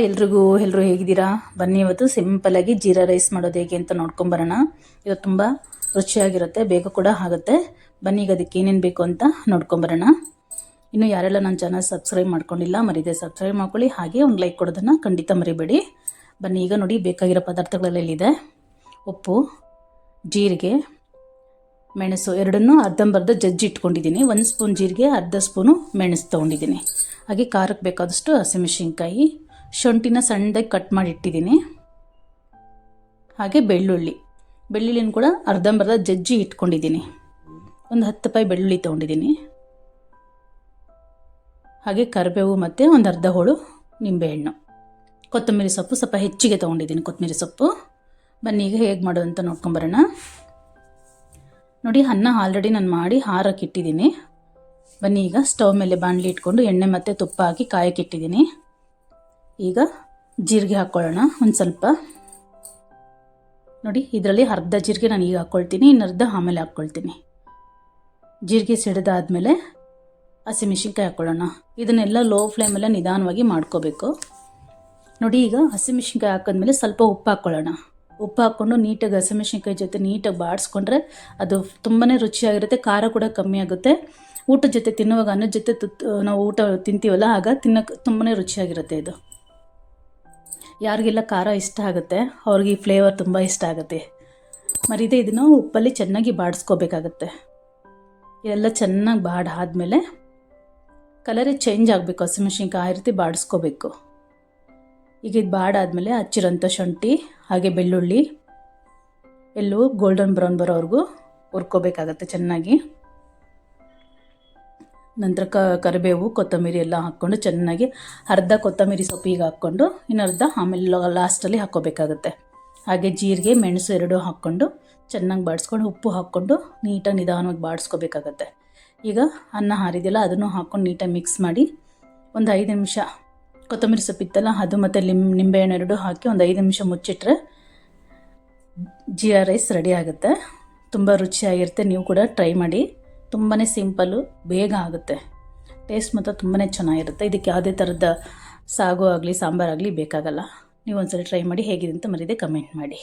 ಎಲ್ಲರೂ ಹೇಗಿದ್ದೀರಾ? ಬನ್ನಿ ಇವತ್ತು ಸಿಂಪಲ್ಲಾಗಿ ಜೀರಾ ರೈಸ್ ಮಾಡೋದು ಹೇಗೆ ಅಂತ ನೋಡ್ಕೊಂಬರೋಣ. ಇದು ತುಂಬ ರುಚಿಯಾಗಿರುತ್ತೆ, ಬೇಗ ಕೂಡ ಆಗುತ್ತೆ. ಬನ್ನಿ ಈಗ ಅದಕ್ಕೆ ಏನೇನು ಬೇಕು ಅಂತ ನೋಡ್ಕೊಂಬರೋಣ. ಇನ್ನು ಯಾರೆಲ್ಲ ನನ್ನ ಚಾನಲ್ ಸಬ್ಸ್ಕ್ರೈಬ್ ಮಾಡ್ಕೊಂಡಿಲ್ಲ ಮರಿದೆ ಸಬ್ಸ್ಕ್ರೈಬ್ ಮಾಡ್ಕೊಳ್ಳಿ, ಹಾಗೆ ಒಂದು ಲೈಕ್ ಕೊಡೋದನ್ನು ಖಂಡಿತ ಮರಿಬೇಡಿ. ಬನ್ನಿ ಈಗ ನೋಡಿ ಬೇಕಾಗಿರೋ ಪದಾರ್ಥಗಳೆಲ್ಲಿದೆ. ಉಪ್ಪು, ಜೀರಿಗೆ, ಮೆಣಸು ಎರಡನ್ನೂ ಅರ್ಧಂಬರ್ಧ ಜಜ್ಜಿ ಇಟ್ಕೊಂಡಿದ್ದೀನಿ. 1 ಸ್ಪೂನ್ ಜೀರಿಗೆ, ಅರ್ಧ ಸ್ಪೂನು ಮೆಣಸು ತೊಗೊಂಡಿದ್ದೀನಿ. ಹಾಗೆ ಖಾರಕ್ಕೆ ಬೇಕಾದಷ್ಟು ಹಸಿಮೆಣಸಿನ್ಕಾಯಿ, ಶುಂಠಿನ ಸಣ್ಣದಾಗಿ ಕಟ್ ಮಾಡಿ ಇಟ್ಟಿದ್ದೀನಿ. ಹಾಗೆ ಬೆಳ್ಳುಳ್ಳಿನ ಕೂಡ ಅರ್ಧಂಬರ್ಧ ಜಜ್ಜಿ ಇಟ್ಕೊಂಡಿದ್ದೀನಿ. ಒಂದು 10 ರೂಪಾಯಿ ಬೆಳ್ಳುಳ್ಳಿ ತೊಗೊಂಡಿದ್ದೀನಿ. ಹಾಗೆ ಕರಿಬೇವು ಮತ್ತು ಒಂದು ಅರ್ಧ ಹೋಳು ನಿಂಬೆಹಣ್ಣು. ಕೊತ್ತಂಬರಿ ಸೊಪ್ಪು ಸ್ವಲ್ಪ ಹೆಚ್ಚಿಗೆ ತೊಗೊಂಡಿದ್ದೀನಿ, ಕೊತ್ತಂಬರಿ ಸೊಪ್ಪು. ಬನ್ನಿ ಈಗ ಹೇಗೆ ಮಾಡೋದು ಅಂತ ನೋಡ್ಕೊಂಬರೋಣ. ನೋಡಿ, ಅನ್ನ ಆಲ್ರೆಡಿ ನಾನು ಮಾಡಿ ಹಾರಕ್ಕಿಟ್ಟಿದ್ದೀನಿ. ಬನ್ನಿ ಈಗ ಸ್ಟವ್ ಮೇಲೆ ಬಾಣಲಿ ಇಟ್ಕೊಂಡು ಎಣ್ಣೆ ಮತ್ತು ತುಪ್ಪ ಹಾಕಿ ಕಾಯಕ್ಕಿಟ್ಟಿದ್ದೀನಿ. ಈಗ ಜೀರಿಗೆ ಹಾಕ್ಕೊಳ್ಳೋಣ ಒಂದು ಸ್ವಲ್ಪ. ನೋಡಿ, ಇದರಲ್ಲಿ ಅರ್ಧ ಜೀರಿಗೆ ನಾನು ಈಗ ಹಾಕ್ಕೊಳ್ತೀನಿ, ಇನ್ನರ್ಧ ಆಮೇಲೆ ಹಾಕ್ಕೊಳ್ತೀನಿ. ಜೀರಿಗೆ ಸಿಡಿದಾದ್ಮೇಲೆ ಹಸಿಮೆಣಸಿನ್ಕಾಯಿ ಹಾಕ್ಕೊಳ್ಳೋಣ. ಇದನ್ನೆಲ್ಲ ಲೋ ಫ್ಲೇಮಲ್ಲೇ ನಿಧಾನವಾಗಿ ಮಾಡ್ಕೋಬೇಕು. ನೋಡಿ, ಈಗ ಹಸಿಮೆಣಸಿನ್ಕಾಯಿ ಹಾಕಿದ್ಮೇಲೆ ಸ್ವಲ್ಪ ಉಪ್ಪು ಹಾಕ್ಕೊಳ್ಳೋಣ. ಉಪ್ಪು ಹಾಕ್ಕೊಂಡು ನೀಟಾಗಿ ಹಸಿಮೆಣಸಿನ್ಕಾಯಿ ಜೊತೆ ನೀಟಾಗಿ ಬಾಡಿಸ್ಕೊಂಡ್ರೆ ಅದು ತುಂಬಾ ರುಚಿಯಾಗಿರುತ್ತೆ. ಖಾರ ಕೂಡ ಕಮ್ಮಿ ಆಗುತ್ತೆ. ಊಟದ ಜೊತೆ ತಿನ್ನುವಾಗ, ಅನ್ನದ ಜೊತೆ ನಾವು ಊಟ ತಿಂತೀವಲ್ಲ, ಆಗ ತಿನ್ನೋಕ್ಕೆ ತುಂಬಾ ರುಚಿಯಾಗಿರುತ್ತೆ ಇದು. ಯಾರಿಗೆಲ್ಲ ಖಾರ ಇಷ್ಟ ಆಗುತ್ತೆ ಅವ್ರಿಗೆ ಈ ಫ್ಲೇವರ್ ತುಂಬ ಇಷ್ಟ ಆಗುತ್ತೆ. ಮರಿದೇ ಇದನ್ನು ಉಪ್ಪಲ್ಲಿ ಚೆನ್ನಾಗಿ ಬಾಡಿಸ್ಕೋಬೇಕಾಗತ್ತೆ. ಇದೆಲ್ಲ ಚೆನ್ನಾಗಿ ಬಾಡಾದ್ಮೇಲೆ ಕಲರೇ ಚೇಂಜ್ ಆಗಬೇಕು, ಹಸಿಮೆಣಸಿನ್ಕಾಯಿ ಆ ರೀತಿ ಬಾಡಿಸ್ಕೋಬೇಕು. ಈಗ ಇದು ಬಾಡಾದ್ಮೇಲೆ ಹಚ್ಚಿರೋಂಥ ಶುಂಠಿ ಹಾಗೆ ಬೆಳ್ಳುಳ್ಳಿ ಎಲ್ಲವೂ ಗೋಲ್ಡನ್ ಬ್ರೌನ್ ಬರೋವರೆಗೂ ಹುರ್ಕೋಬೇಕಾಗತ್ತೆ ಚೆನ್ನಾಗಿ. ನಂತರ ಕರಿಬೇವು, ಕೊತ್ತಂಬರಿ ಎಲ್ಲ ಹಾಕ್ಕೊಂಡು ಚೆನ್ನಾಗಿ ಅರ್ಧ ಕೊತ್ತಂಬರಿ ಸೊಪ್ಪಿಗೆ ಹಾಕ್ಕೊಂಡು ಇನ್ನರ್ಧ ಆಮೇಲೆ ಲಾಸ್ಟಲ್ಲಿ ಹಾಕ್ಕೋಬೇಕಾಗತ್ತೆ. ಹಾಗೆ ಜೀರಿಗೆ, ಮೆಣಸು ಎರಡೂ ಹಾಕ್ಕೊಂಡು ಚೆನ್ನಾಗಿ ಬಾಡಿಸ್ಕೊಂಡು ಉಪ್ಪು ಹಾಕ್ಕೊಂಡು ನೀಟಾಗಿ ನಿಧಾನವಾಗಿ ಬಾಡಿಸ್ಕೋಬೇಕಾಗತ್ತೆ. ಈಗ ಅನ್ನ ಹಾರಿದೆಯಲ್ಲ ಅದನ್ನು ಹಾಕ್ಕೊಂಡು ನೀಟಾಗಿ ಮಿಕ್ಸ್ ಮಾಡಿ ಒಂದು 5 ನಿಮಿಷ, ಕೊತ್ತಂಬರಿ ಸೊಪ್ಪಿತ್ತಲ್ಲ ಅದು ಮತ್ತು ನಿಂಬೆಹಣ್ಣು ಎರಡೂ ಹಾಕಿ ಒಂದು 5 ನಿಮಿಷ ಮುಚ್ಚಿಟ್ರೆ ಜೀರಾ ರೈಸ್ ರೆಡಿ ಆಗುತ್ತೆ. ತುಂಬ ರುಚಿಯಾಗಿರುತ್ತೆ. ನೀವು ಕೂಡ ಟ್ರೈ ಮಾಡಿ. ತುಂಬಾ ಸಿಂಪಲ್ಲು, ಬೇಗ ಆಗುತ್ತೆ. ಟೇಸ್ಟ್ ಮಾತ್ರ ತುಂಬಾ ಚೆನ್ನಾಗಿರುತ್ತೆ. ಇದಕ್ಕೆ ಯಾವುದೇ ಥರದ ಸಾಗು ಆಗಲಿ ಸಾಂಬಾರಾಗಲಿ ಬೇಕಾಗಲ್ಲ. ನೀವು ಒಂದ್ಸಲ ಟ್ರೈ ಮಾಡಿ, ಹೇಗಿದೆ ಅಂತ ಮರೀದೆ ಕಮೆಂಟ್ ಮಾಡಿ.